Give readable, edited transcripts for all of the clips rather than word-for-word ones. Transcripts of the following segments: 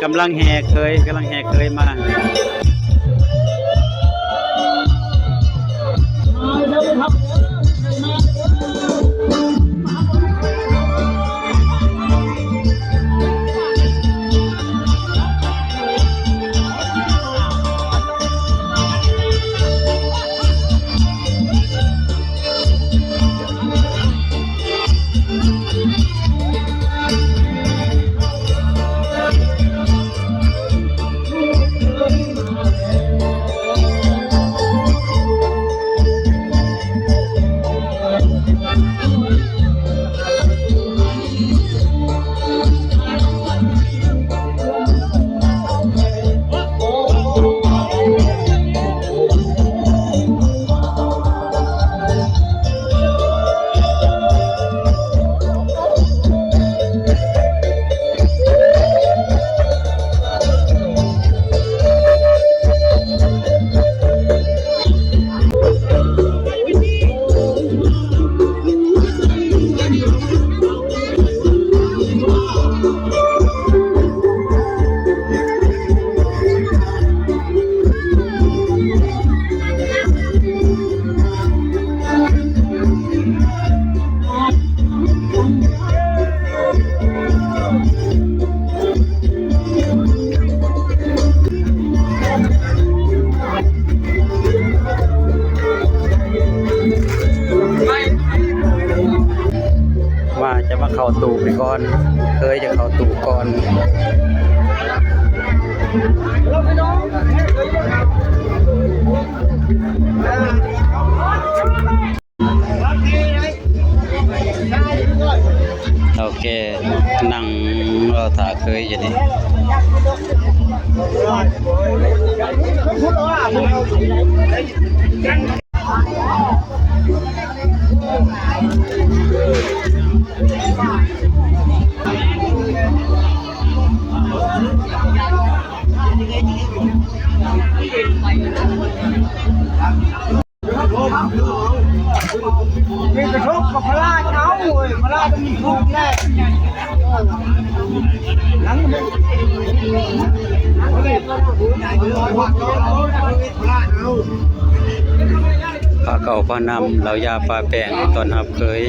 กำลังแห่เคยมาว่าจะมาเข้าตู่ไปก่อนเคยจะเข้าตู่ก่อนโอเคนั่งเราถ่าเคยอย่างนี้มีกระทบกับพระราชเขาพระราชต้องมีถูกแน่หลังมันพาเก่าพานำเหล่ายาปลาแป้งตอนหับเคย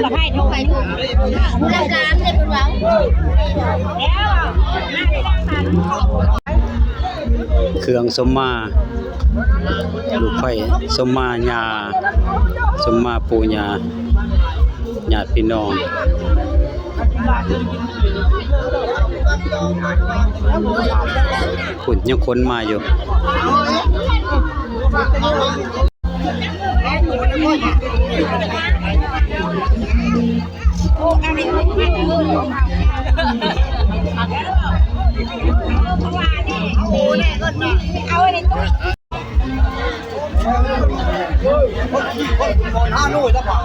กับให้เท่าไหร่ถูกผู้รับการเลยเป็นหวังเครื่องสมมาลูกไฟสมมาญาสมมาปู่ญาญาติพี่น้องคุณยังคนมาอยู่เอาอันนี้ตุ้ยคนห้านู่นแล้วเปล่า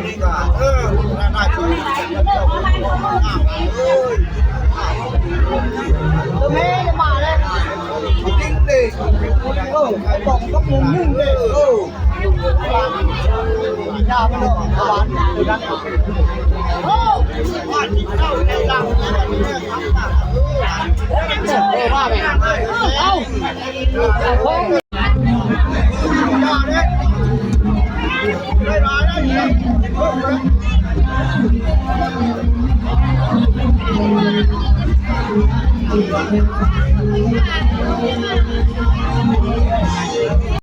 นี่ก็น่าจะตัวแม่จะมาเลยจริงดิบอกก็มุมมุ่งเลยยาไม่ต้องหวานดังโอ้ว่าที่เข้าแนวดังว่าไปเอ้าได้ร้ายได้เยอะ